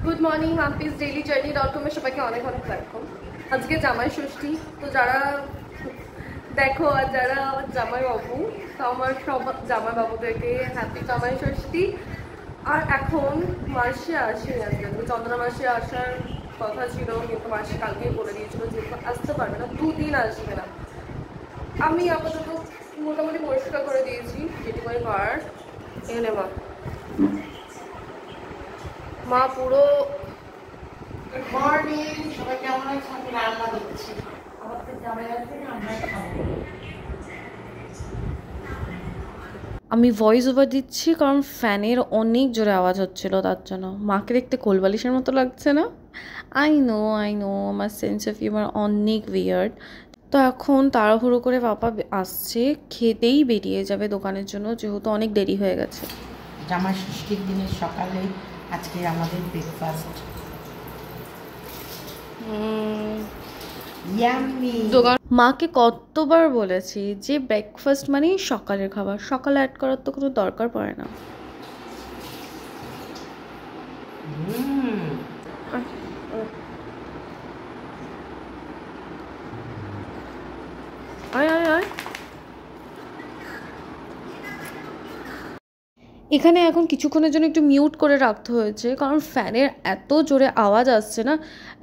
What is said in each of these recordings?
Good morning হাম্পিস daily জার্নি.com এর সবাইকে অনেক অনেক ওয়েলকাম। আজকে জামাই ষষ্ঠী, তো যারা দেখো আর যারা জামাই বাবু, তো আমার সব জামাই বাবুদেরকে হ্যাপি জামাই ষষ্ঠী। আর এখন মাসে আসেনি, আজকে চন্দ্রা মাসে আসার কথা ছিল, কিন্তু মাসে কালকেই বলে দিয়েছিল যেহেতু আসতে পারবে না, 2 দিন আসবে না। আমি আপাতত মোটামুটি পরিষ্কার করে দিয়েছি যেটুকুই করার। এনে মা পুরো মর্নিং সবাই কেমন আছে? আমি রান্না দিচ্ছি, আমাদের জামাই আছে আমরা খাবো। আমি ভয়েস ওভার দিচ্ছি কারণ ফ্যানের অনেক জোরে আওয়াজ হচ্ছিল, তার জন্য। মাকে দেখতে কোলবালিশের মতো লাগছে না? আই নো আমার সেন্স অফ হিউমার অনেক উইয়ার্ড। তো এখন তাড়াহুড়ো করে পাপা আসছে, খেতেই বেরিয়ে যাবে দোকানের জন্য, যেহেতু অনেক দেরি হয়ে গেছে। জামাই ষষ্ঠীর দিনের সকালে আজকে আমাদের ব্রেকফাস্ট মাকে কতবার বলেছি যে ব্রেকফাস্ট মানেই সকালের খাবার, সকালে অ্যাড করার তো কোনো দরকার পড়ে না। এখানে এখন কিছুক্ষণের জন্য একটু মিউট করে রাখতে হয়েছে, কারণ ফ্যানের এত জোরে আওয়াজ আসছে না,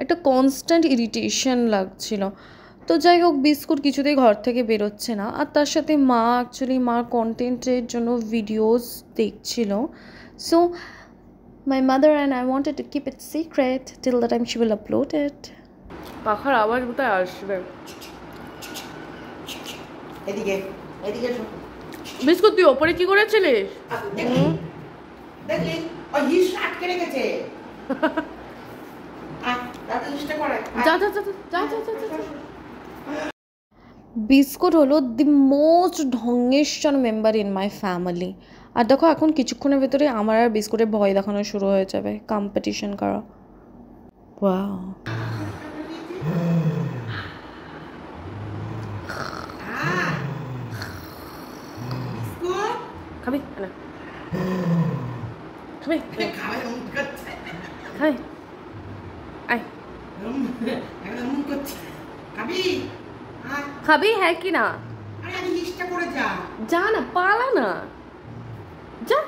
একটা কনস্ট্যান্ট ইরিটেশন লাগছিল। তো যাই হোক, বিস্কুট কিছুতেই ঘর থেকে বেরোচ্ছে না, আর তার সাথে মা অ্যাকচুয়ালি মার কন্টেন্টের জন্য ভিডিওস দেখছিল। So my mother and I wanted to keep it secret till the time she will upload it. পাখার আওয়াজ কোথায় আসবে? এদিকে এদিকে বিস্কুট তুই ওপরে কি করেছিলিস? দেখলি ওই হিস আটকে রেখেছে। বিস্কুট হলো দি মোস্ট ঢঙ্গেশ্বর মেম্বার ইন মাই ফ্যামিলি। আর দেখো এখন কিছুক্ষণের ভেতরে আমার আর বিস্কুটের ভয় দেখানো শুরু হয়ে যাবে, কম্পিটিশন করা। ওয়াও, খাবি না? খাবি খাই আয় খাবি হ্যাঁ কি না? যা না, পালা না, যা।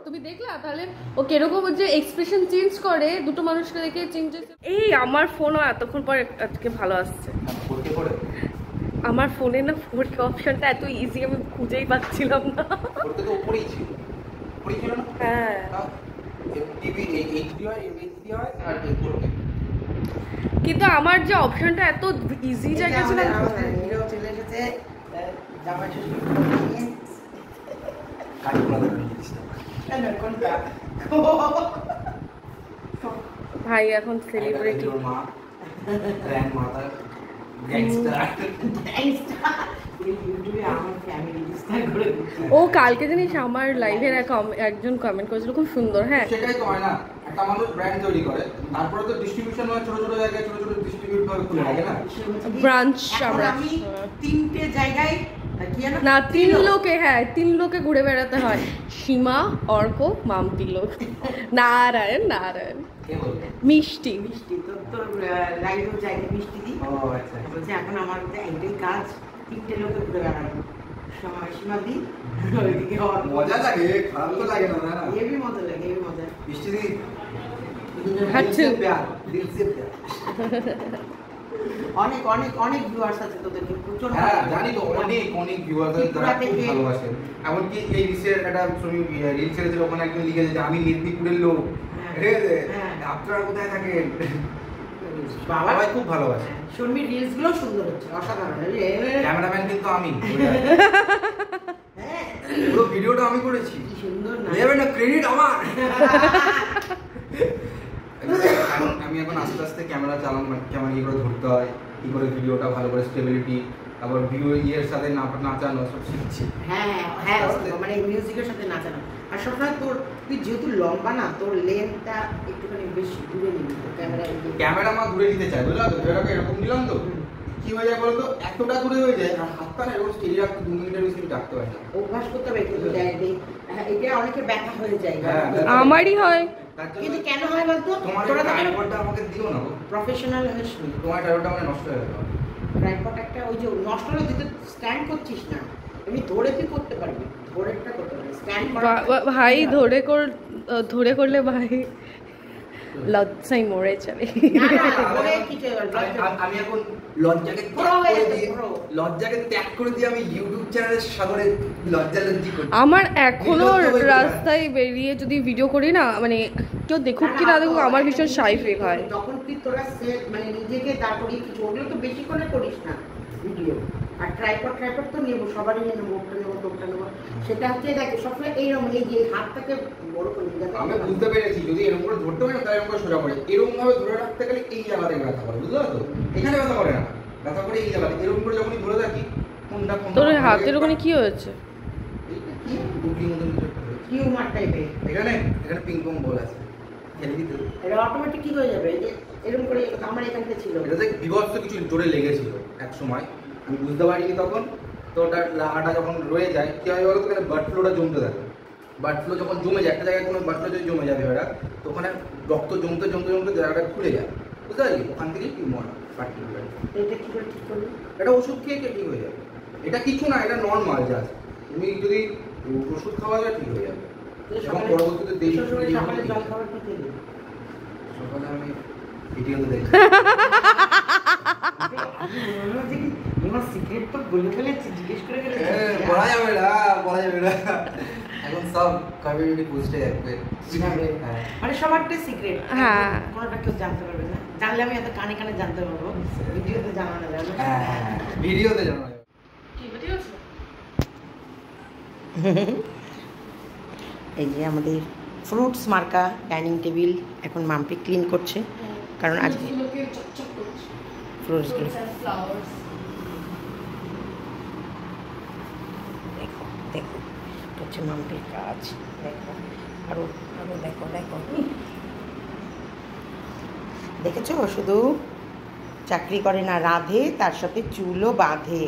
তুমি দেখলা তাহলে ও কিরকম যে এক্সপ্রেশন চেঞ্জ করে, দুটো মানুষকে দেখে চেঞ্জ। এই আমার ফোনও এতক্ষণ পরে আজকে ভালো আসছে। আমার ফোনে না 4K অপশনটা এত ইজি আমি খুঁজেই পাচ্ছিলাম না। হ্যাঁ, কিন্তু আমার যে অপশনটা এত ইজি জায়গা ছিল। চলে এসেছে জামাই ষষ্ঠী। ভাই এখন সেলিব্রিটি। ও কালকে জানিস আমার লাইভের একজন কমেন্ট করেছিল খুব সুন্দর। হ্যাঁ, সেটাই তো হয় না, একটা মানুষ ব্র্যান্ড তৈরি করে, তারপরে তো ডিস্ট্রিবিউশন হয়, ছোট ছোট জায়গায় ছোট ছোট ডিস্ট্রিবিউট করে খুলে রাখে না ব্রাঞ্চ। আমরা আমি 3টে জায়গায় না 3 লোকে, হ্যাঁ 3 লোকে ঘুরে বেড়াতে হয়, সীমা, অর্ক, মাম্পি লোক, নারায়ণ নারায়ণ মিষ্টি মিষ্টি। তোর লাইভের জায়গায় মিষ্টি দিই। আচ্ছা, বলছে এখন আমার একটাই কাজ, 3টে লোকে ঘুরে বেড়ানো, সীমা দিই, ওইদিকে মজা লাগে, খারাপ তো লাগে না। না হেভি মজা লাগে, হেভি মজা। মিষ্টি দিই খাচ্ছে দিল সে প্যার। অনেক অনেক অনেক ভিউয়ার্স আছে তোদেরকে, প্রচুর। হ্যাঁ জানি তো, অনেক অনেক ভিউয়ার্স আছে যারা খুব ভালোবাসে। এমনকি এই রিসের একটা ছবি রিল ছেড়েছিল, ওখানে একজন লিখেছে যে আমি মেদিনীপুরের লোক, আপনারা কোথায় থাকেন? বাবা খুব ভালোবাসে। শর্মির রিলস গুলো সুন্দর হচ্ছে, অসাধারণ। ক্যামেরাম্যান কিন্তু আমি, পুরো ভিডিওটা আমি করেছি। কি সুন্দর না, নেবে না ক্রেডিট আমার। আমি এখন আস্তে আস্তে ক্যামেরা চালানো, ক্যামেরা কি করে ধরতে হয়, কি করে ভিডিওটা ভালো করে স্টেবিলিটি, তারপর ভিডিও ইয়ের সাথে নাচানো সব শিখছি। হ্যাঁ হ্যাঁ, মানে মিউজিকের সাথে নাচানো। আর সবসময় তোর, তুই যেহেতু লম্বা না, তোর লেন্থটা একটুখানি বেশি দূরে নিবি ক্যামেরা। ক্যামেরা মা দূরে নিতে চাই, বুঝলা তো? এরকম দিলাম তো কি হয়ে যায় বলতো, এতটা দূরে হয়ে যায় আর হাতটা না এরকম স্টেডি রাখতে 2 মিনিটের বেশি রাখতে পারি না। অভ্যাস করতে হবে কিন্তু এটা অনেকে ব্যথা হয়ে যায়। আমারই হয়। কিন্তু কেন হয় বলতো, তোমার ট্রাইপডটা আমাকে দিও না, প্রফেশনাল হয়ে শুনি। তোমার ট্রাইপডটা মানে নষ্ট হয়ে গেল। ট্রাইপড একটা ওই যে নষ্ট হলে তুই তো স্ট্যান্ড করছিস না, এমনি ধরে তুই করতে পারবি, ধরেটা করতে পারবি, স্ট্যান্ড ভাই ধরে করলে ভাই লজ্জায় মরে যাবে। আমি এখন লজ্জাকে ত্যাগ করে দিয়ে আমি ইউটিউব চ্যানেলের সাগরে লজ্জালজ্জি করি। আমার এখনো রাস্তায় বেরিয়ে যদি ভিডিও করি না, মানে কেউ দেখুক কি না দেখুক, আমার ভীষণ শাই ফিল হয়। তখন তুই তোরা মানে নিজেকে তারপরে কিছু ওগুলো তো বেশি করে করিস না ভিডিও। আর ট্রাইপড তো নেবো, সবারই নেবো, ওটা নেবো, সেটা হচ্ছে দেখো সবসময় এইরকম এই যে হাতটাকে বড় করে দিতে। আমি বুঝতে পেরেছি, যদি এরকম করে ধরতে পারি না তাহলে এরকম করে সোজা করে, এরকম ভাবে ধরে রাখতে গেলে এই জায়গাতে ব্যথা করে, বুঝতে পারছো? এখানে ব্যথা করে না, ব্যথা করে এই জায়গাতে। এরকম করে যখনই ধরে থাকি কোনটা তোর হাতের ওখানে কি হয়েছে? এইটা কি বুকিং মতন কিছু একটা হয়েছে। টিউমার টাইপের। এখানে পিং পং বল আছে, খেলে দিতে এটা অটোমেটিক ঠিক হয়ে যাবে। এই যে এরকম করে আমার এখানটা ছিল, এটাতে বিভৎস কিছু জোরে লেগেছিল এক সময়, আমি বুঝতে পারিনি তখন। তো ওটার লাগাটা যখন রয়ে যায় কি হয় বলতো, ওখানে বার্ড ফ্লোটা জমতে থাকে। বার্ড ফ্লো যখন জমে যায় একটা জায়গায়, কোনো বার্ড ফ্লো যদি জমে যাবে ওটা, তো ওখানে রক্ত জমতে জায়গাটা খুলে যায়, বুঝতে পারলি? ওখান থেকেই টিউমার পার্টিকুলার। এটা কি করে ঠিক করবি? এটা ওষুধ খেয়ে ঠিক হয়ে যাবে। এটা কিছু না, এটা নর্মাল জাস্ট। তুমি যদি ওষুধ খাওয়া যায় ঠিক হয়ে যাবে। এবং পরবর্তীতে দেরি সকালে জল খাবার কি খেলি? সকালে আমি ভিডিওতে দেখি। আমার সিক্রেট তো বলে ফেলেছি, জিজ্ঞেস করে গেলে বলা যাবে না। এখন সব কমিউনিটি পোস্টে যাবে। মানে সবারটাই সিক্রেট, হ্যাঁ, কোনোটা কেউ জানতে পারবে না। জানলে আমি এত কানে কানে জানতে পারবো, ভিডিওতে জানানো যাবে না। ভিডিওতে জানানো যাবে। এই যে আমাদের ফ্রুটস মার্কা ডাইনিং টেবিল এখন মাম্পি ক্লিন করছে, কারণ আজকে ফ্রুটসগুলো দেখো দেখো হচ্ছে মাম্পির কাজ। দেখো আরো আরো দেখো দেখো, দেখেছো? শুধু চাকরি করে না, রাধে, তার সাথে চুলও বাঁধে।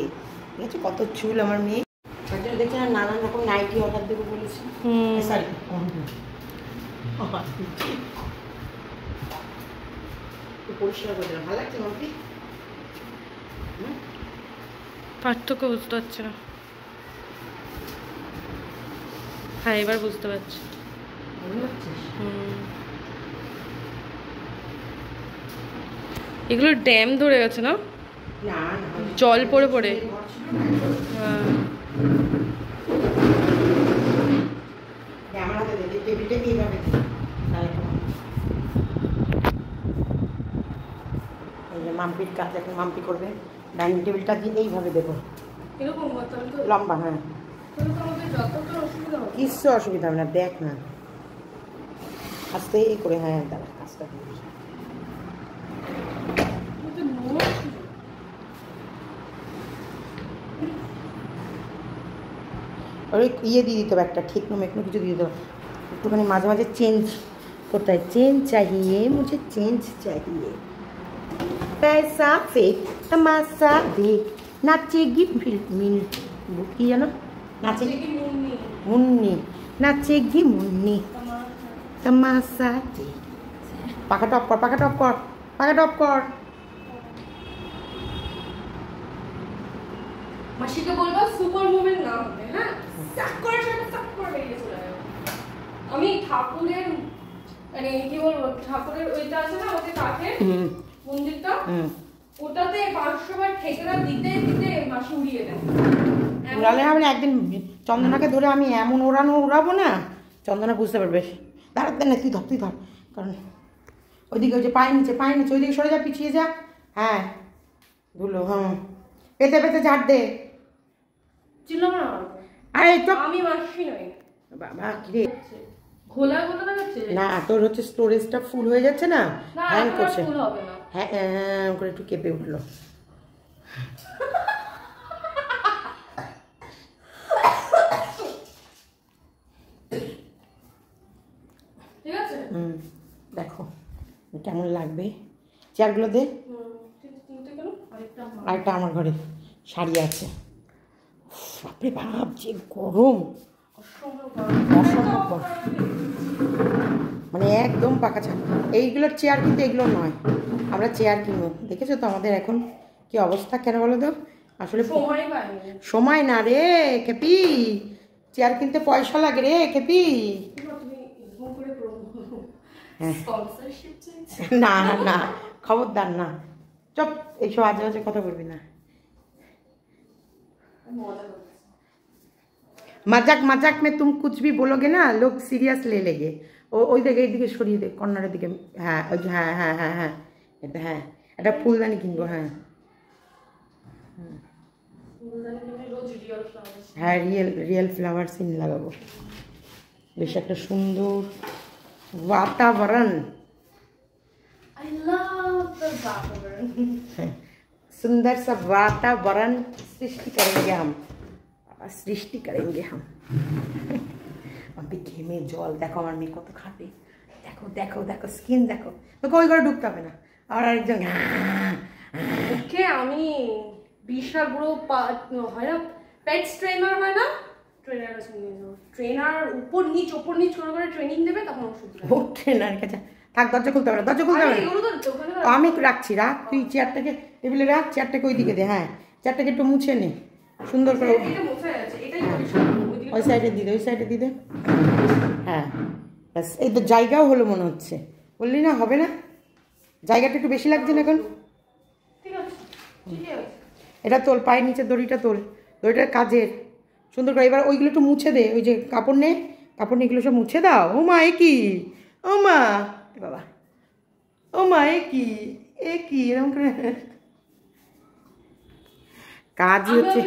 ঠিক আছে, কত চুল আমার মেয়ে। দেখছি না, নানান রকম নাইটি অর্ডার দেবো বলেছি। সরি, পরিষ্কার করে দিলাম। ভালো লাগছে মাম্পি? পার্থক্য বুঝতে পারছি না। হ্যাঁ, এবার বুঝতে পারছি। এগুলো ড্যাম ধরে গেছে না, জল পড়ে পড়ে। মাম্পির কাজ এখন মাম্পি করবে। ডাইনিং টেবিলটা দিয়ে এইভাবে দেবো, লম্বা। হ্যাঁ, কিচ্ছু অসুবিধা হবে না, দেখ না আস্তে করে। হ্যাঁ, দাঁড়া, কাজটা ওই ইয়ে দিয়ে দিতে হবে, একটা ঠিক মেকনো কিছু দিয়ে দিতে হবে। একটুখানি মাঝে মাঝে চেঞ্জ করতে হয়। চেঞ্জ চাহিয়ে, মুঝে চেঞ্জ চাহিয়ে। पैसा फेक तमाशा देख, नाचेगी मिल কি জানো, নাচেगी মুন্নি, নাচেगी মুন্নি तमाशा देख। পাখা টপ কর, পাখা টপ কর, পাখা টপ কর। মাসিকে বলবা সুপার মুভের নাম হবে। হ্যাঁ, সাক করে বেরিয়ে চলে যাবে। আমি ঠাকুরের মানে কি বলবো, ঠাকুরের ওইটা আছে না, ওই কাঠের মন্দিরটা, ওটাতে 500 বার ঠেকরা দিতে দিতে মাসি উড়িয়ে দেন। উড়ালে হবে না, একদিন চন্দনাকে ধরে আমি এমন উড়াবো না, চন্দনা বুঝতে পারবে। দাঁড়াতে না, তুই ধর, কারণ ওইদিকে ওই যে পায়ের নিচে ওইদিকে সরে যা, পিছিয়ে যা। হ্যাঁ, ধুলো। হ্যাঁ, পেতে পেতে ঝাড় দে। আরে আমি মাসি নই বাবা, কিরে ঘোলা ঘোলা দেখাচ্ছে না, তোর হচ্ছে স্টোরেজটা ফুল হয়ে যাচ্ছে না, হ্যাং করছে। ফুল হবে না। হ্যাঁ, করে একটু কেঁপে উঠলো। ঠিক আছে, দেখো কেমন লাগবে। চেয়ারগুলো দে। আরেকটা আর একটা আমার ঘরে শাড়ি আছে। বাপরে বাপ, যে গরম, অসম্ভব, মানে একদম পাকা ছাড়। এইগুলোর চেয়ার কিন্তু এগুলো নয়, আমরা চেয়ার কিনবো। দেখেছো তো আমাদের এখন কি অবস্থা, কেন বলো তো? আসলে সময় না রে খেপি, চেয়ার কিনতে পয়সা লাগে রে খেপি। না না, খবরদার না, চুপ, এইসব আজে বাজে কথা বলবি না। मजाक मजाक में तुम कुछ भी बोलोगे ना, लोग सीरियस ले लेंगे। ওই দিকে, এইদিকে সরিয়ে দে, কর্নারের দিকে। হ্যাঁ ওই, হ্যাঁ হ্যাঁ হ্যাঁ হ্যাঁ, এটা হ্যাঁ, একটা ফুলদানি কিনবো। হ্যাঁ হ্যাঁ, রিয়েল ফ্লাওয়ার সিন লাগাবো, বেশ একটা সুন্দর वातावरण। सुंदर सा वातावरण सृष्टि करेंगे हम, सृष्टि करेंगे हम। ঘেমে জল দেখো, আমার মেয়ে কত খাটে, দেখো দেখো দেখো, স্কিন দেখো। তোকে ওই ঘরে ঢুকতে হবে না। আর আরেকজন ওকে, আমি বিশাল বড় হয় না, পেটস ট্রেনার হয় না, ট্রেনার উপর নিচ করে ট্রেনিং দেবে, তখন ওষুধ দেবে। ও ট্রেনার কাছে থাক, দরজা খুলতে হবে না, দরজা খুলতে হবে না। আমি রাখছি, রাখ তুই চেয়ারটাকে, টেবিলে রাখ, চেয়ারটাকে ওই দিকে দে। হ্যাঁ, চেয়ারটাকে একটু মুছে নে সুন্দর করে। ওই সাইডে দিদে, ওই সাইডে দিদে। হ্যাঁ ব্যাস, এই তো জায়গাও হলো মনে হচ্ছে, বললি না হবে না, জায়গাটা একটু বেশি লাগছে না এখন। এটা তোল, পায়ের নিচে দড়িটা তোল, দড়িটার কাজের সুন্দর করে। এবার ওইগুলো একটু মুছে দে, ওই যে কাপড় নে, কাপড় নিয়ে এগুলো সব মুছে দাও। ও মা, এ কি, ও মা বাবা, ও মা এ কি এরকম করে কাজই হচ্ছে।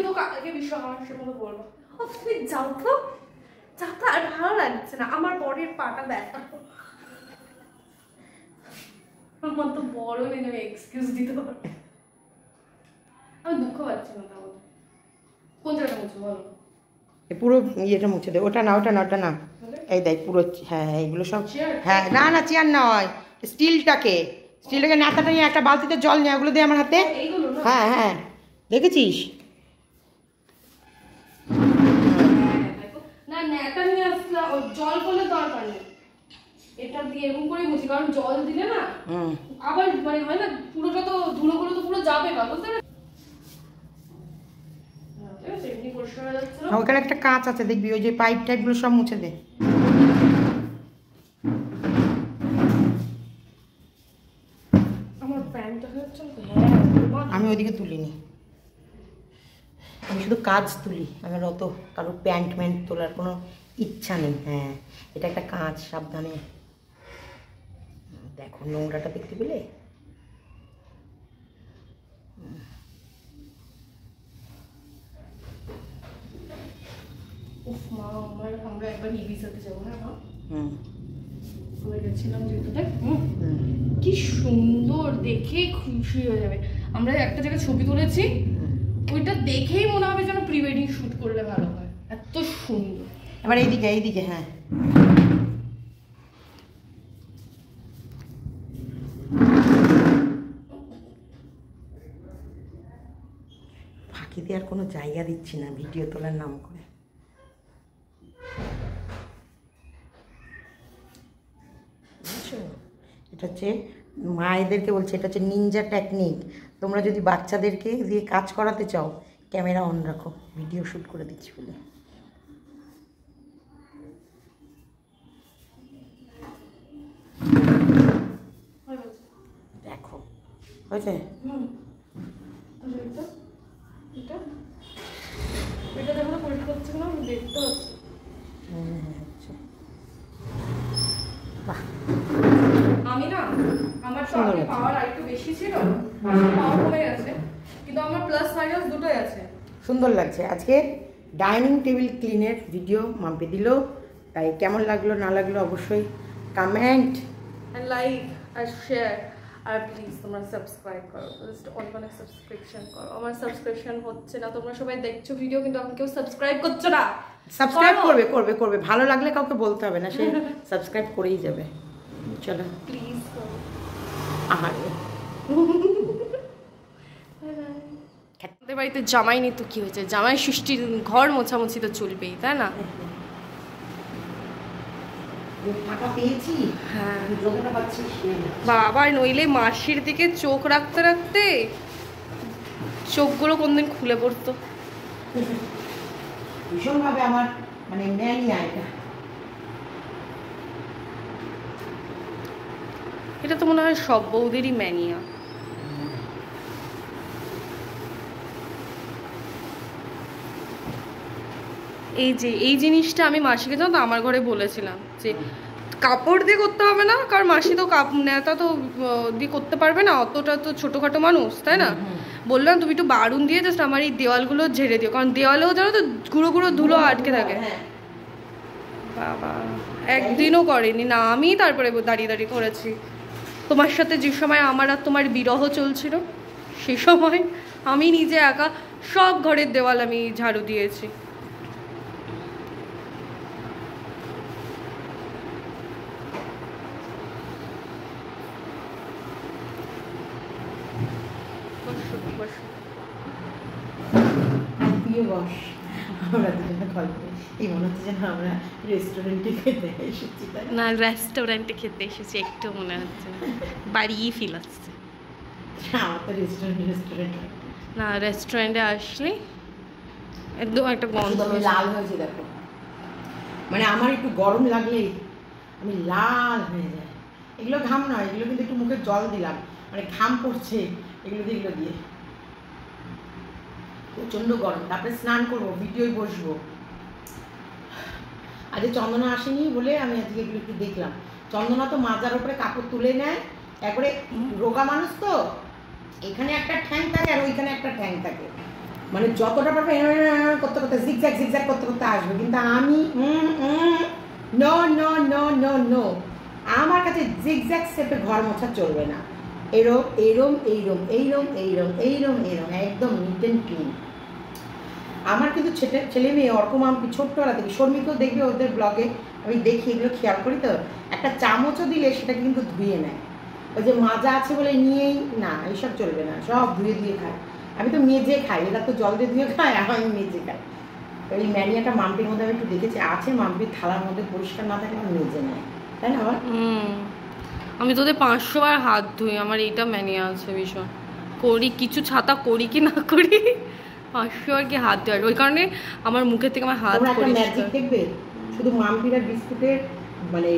আর ভালো লাগছে না, আমার বডির পাটা ব্যথা। আমার তো বড় নেই, আমি এক্সকিউজ দিতে পারবো। আমি দুঃখ পাচ্ছি না, তাহলে কোন জায়গাটা মুছবো বলো? পুরো ইয়েটা মুছে দে। ওটা না, ওটা না, ওটা না, এই দেখ পুরো। হ্যাঁ হ্যাঁ, এগুলো সব। হ্যাঁ না না, চেয়ার নয়, স্টিলটাকে নেতাটা নিয়ে একটা বালতিতে জল নিয়ে ওগুলো দে আমার হাতে। হ্যাঁ হ্যাঁ, দেখেছিস? না নেতা নিয়ে আসলে জল বলে দরকার নেই, এটা দিয়ে এরকম করে মুছি, কারণ জল দিলে না আবার মানে হয় না, পুরোটা তো ধুলোগুলো তো পুরো যাবে না, বুঝতে পারছিস? ওখানে একটা কাঁচ আছে দেখবি, ওই যে পাইপ টাইপগুলো সব মুছে দে। আমার প্যান্টটা হচ্ছে, আমি ওইদিকে তুলিনি, আমি শুধু কাজ তুলি, আমার অত কারো প্যান্ট তোলার কোনো ইচ্ছা নেই। হ্যাঁ, এটা একটা কাঁচ, সাবধানে দেখো, নোংরাটা দেখতে পেলে? আমরা একবার ইবিজাতে যাবো, হ্যাঁ মা? আমরা গেছিলাম যেহেতু, দেখ কি সুন্দর, দেখে খুশি হয়ে যাবে। আমরা একটা জায়গায় ছবি তুলেছি, ওইটা দেখেই মনে হবে যেন প্রি ওয়েডিং শুট করলে ভালো হয়, এত সুন্দর। এবার এইদিকে, এইদিকে। হ্যাঁ, ফাঁকি দেওয়ার কোনো জায়গা দিচ্ছি না ভিডিও তোলার নাম করে। এটা হচ্ছে মায়েদেরকে বলছে, এটা হচ্ছে নিনজা টেকনিক। তোমরা যদি বাচ্চাদেরকে দিয়ে কাজ করাতে চাও, ক্যামেরা অন রাখো, ভিডিও শ্যুট করে দিচ্ছি বলে। দেখো হয়েছে? আমি না, আমার তো আগে পাওয়ার আরেকটু বেশি ছিল, পাওয়ার কমে গেছে, কিন্তু আমার প্লাস মাইনাস দুটোই আছে। সুন্দর লাগছে। আজকে ডাইনিং টেবিল ক্লিনের ভিডিও মাম্পি দিল, তাই কেমন লাগলো না লাগলো অবশ্যই কমেন্ট আর লাইক আর শেয়ার, আর প্লিজ তোমরা সাবস্ক্রাইব করো, জাস্ট অনেক সাবস্ক্রিপশন করো। আমার সাবস্ক্রিপশন হচ্ছে না, তোমরা সবাই দেখছো ভিডিও কিন্তু এখন কেউ সাবস্ক্রাইব করছো না। সাবস্ক্রাইব করবে করবে করবে, ভালো লাগলে কাউকে বলতে হবে না, সে সাবস্ক্রাইব করেই যাবে। চলো প্লিজ করো। আহারে। Bye bye. বাড়িতে জামাই নেই তো কি হয়েছে, জামাই ষষ্ঠীর ঘর মোছামুছি তো চলবেই, তাই না? টাকা পেয়েছি, হ্যাঁ যতটা পাচ্ছি বাবা, নইলে মাসির দিকে চোখ রাখতে রাখতে চোখগুলো কোনদিন খুলে পড়তো। ভীষণভাবে আমার মানে ম্যানিয়া এটা। এটা তো মনে হয় সব বউদেরই ম্যানিয়া। এই জিনিসটা আমি মাসিকে জানো তো আমার ঘরে বলেছিলাম যে কাপড় দিয়ে করতে হবে না, কারণ মাসি তো নেতা তো দিয়ে করতে পারবে না, অতটা তো ছোটোখাটো মানুষ, তাই না? বললাম তুমি একটু বারুন দিয়ে জাস্ট আমার এই দেওয়ালগুলো ঝেড়ে দিও, কারণ দেওয়ালেও জানো তো গুঁড়ো গুঁড়ো ধুলো আটকে থাকে। বাবা একদিনও করেনি না, আমি তারপরে দাঁড়িয়ে দাঁড়িয়ে করেছি। তোমার সাথে যে সময় আমার আর তোমার বিরহ চলছিল সেই সময় আমি নিজে একা সব ঘরের দেওয়াল আমি ঝাড়ু দিয়েছি। আমরা দুজনে গল্প এই মনে হচ্ছে যেন আমরা রেস্টুরেন্টে খেতে এসেছি। না রেস্টুরেন্টে খেতে এসেছি একটু মনে হচ্ছে, বাড়িই ফিল আসছে। আমার তো রেস্টুরেন্ট না, রেস্টুরেন্টে আসলে একদম একটা গন্ধ লাল হয়েছে দেখো, মানে আমার একটু গরম লাগলেই আমি লাল হয়ে যায়। এগুলো ঘাম নয়, এগুলো কিন্তু একটু মুখে জল দিলাম, মানে ঘাম পড়ছে এগুলো দিয়ে প্রচণ্ড গরম। তারপরে স্নান করবো, ভিডিওয় বসবো। আজকে চন্দনা আসেনি বলে আমি আজকে এগুলো একটু দেখলাম। চন্দনা তো মাজার উপরে কাপড় তুলে নেয়, একবারে রোগা মানুষ তো, এখানে একটা ঠ্যাং থাকে আর ওইখানে একটা ঠ্যাং থাকে, মানে যতটা পারবে করতে করতে জিগজ্যাগ করতে করতে আসবে। কিন্তু আমি no no no no no, আমার কাছে জিগজ্যাগ শেপে ঘর মোছা চলবে না। এরম এইরম এইরম এইরম এইরম এইরম এইরম একদম নিট অ্যান্ড ক্লিন। আমার কিন্তু ছেলে মেয়ে ওরকম আমি ছোট্টবেলা থেকে, শর্মিকেও দেখবে ওদের ব্লগে আমি দেখি, এগুলো খেয়াল করি তো, একটা চামচও দিলে সেটা কিন্তু ধুয়ে নেয়। ওই যে মাজা আছে বলে নিয়েই না, এইসব চলবে না, সব ধুয়ে ধুয়ে খায়। আমি তো মেজে খাই, এরা তো জল দিয়ে ধুয়ে খায়, আমি মেজে খাই। ওই ম্যানিয়াটা মাম্পির মধ্যে আমি একটু দেখেছি আছে, মাম্পির থালার মধ্যে পরিষ্কার না থাকলে আমি মেজে নেয়, তাই না? আবার আমি তোদের 500 বার হাত ধুই, আমার এইটা ম্যানিয়া আছে ভীষণ। করি কিছু ছাতা করি কি না করি 500 বার কি হাত ধোয়ার, ওই কারণে আমার মুখের থেকে আমার হাত পরিষ্কার। ম্যাজিক দেখবে, শুধু মাম্পির আর বিস্কুটের মানে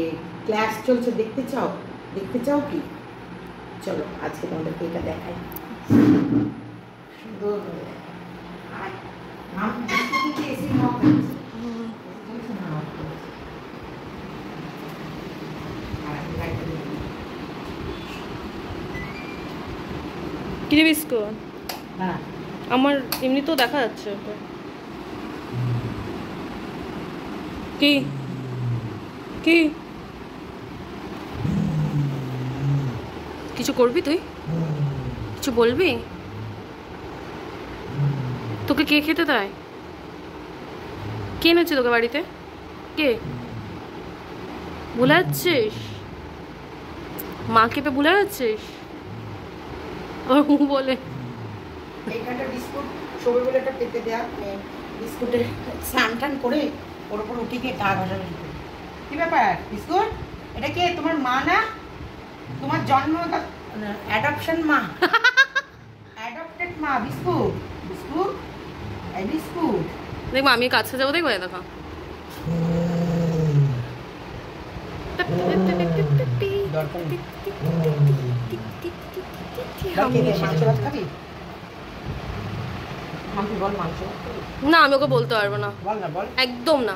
ক্লাস চলছে, দেখতে চাও কি? চলো আজকে তোমাদেরকে এটা দেখাই। সুন্দর কিনে বিস্কুট আমার এমনি তো দেখা যাচ্ছে। কি কি কিছু করবি তুই? কিছু বলবি? তোকে কে খেতে দেয়? কে এনেছে তোকে বাড়িতে? কে? ভুলে যাচ্ছিস? মাকে তো ভুলে যাচ্ছিস? আবার মুখ বলে এইখানটা বিস্কুট সবাই বলে একটা পেতে দেওয়া, বিস্কুটের স্নান টান করে ওর ওপর উঠে গিয়ে গা ঘষাঘষি করে। কি ব্যাপার বিস্কুট? এটা কে, তোমার মা না? তোমার জন্ম অ্যাডপশন মা, অ্যাডপ্টেড মা। বিস্কুট বিস্কুট এই বিস্কুট দেখবো আমি কাছে যাবো, দেখবো দেখো না, আমি ওকে বলতে পারবো না, একদম না।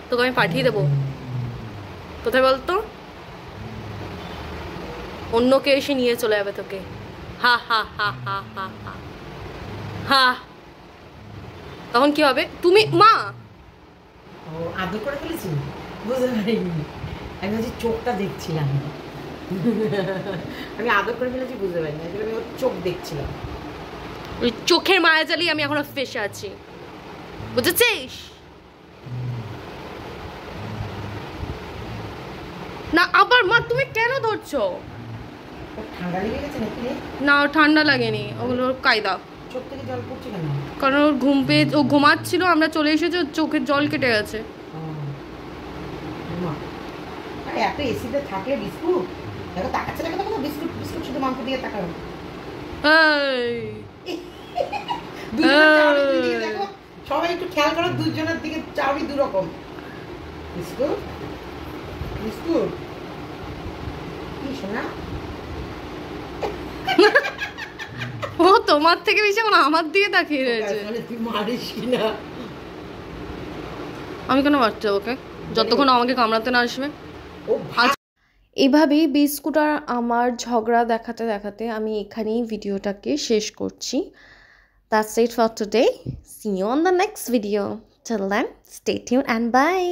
তোকে আমি পাঠিয়ে দেবো কোথায় বলতো, অন্য কেউ এসে নিয়ে চলে যাবে তোকে। হা হা হা হা হা হা হা, তখন কি হবে? তুমি মা আদর করে ফেলেছি, বুঝতে পারিনি। আমি হচ্ছে চোখটা দেখছিলাম, আমি আদর করে ফেলেছি বুঝতে পারিনি, আমি ওর চোখ দেখছিলাম। ওই চোখের মায়া জালি আমি এখনো ফেসে আছি, বুঝেছিস? না আবার মা তুমি কেন ধরছো? ঠান্ডা লেগে গেছে নাকি? না ঠান্ডা লাগেনি, ওগুলো কায়দা। চোখ থেকে জল পড়ছে কেন? কারণ ওর ঘুম পেয়ে ও ঘুমাচ্ছিল, আমরা চলে এসেছি, ওর চোখের জল কেটে গেছে। আরে এত এসিতে থাকলে বিস্কুট দেখো, তাকাচ্ছে না কেন? বিস্কুট বিস্কুট শুধু মাংস দিয়ে তাকাও। দেখো সবাই একটু খেয়াল করো, দুজনের দিকে চাউরি দু রকম। বিস্কুট বিস্কুট কি শোনা? ও তোমার থেকে বেশি এখন আমার দিকে তাকিয়ে রয়েছে। তুই মারিস কিনা? আমি কেন মারতে ওকে যতক্ষণ আমাকে কামড়াতে না আসবে? ও এভাবেই বিস্কুট আর আমার ঝগড়া দেখাতে দেখাতে আমি এখানেই ভিডিওটাকে শেষ করছি। That's it for today. See you on the next video. Till then, stay tuned and bye.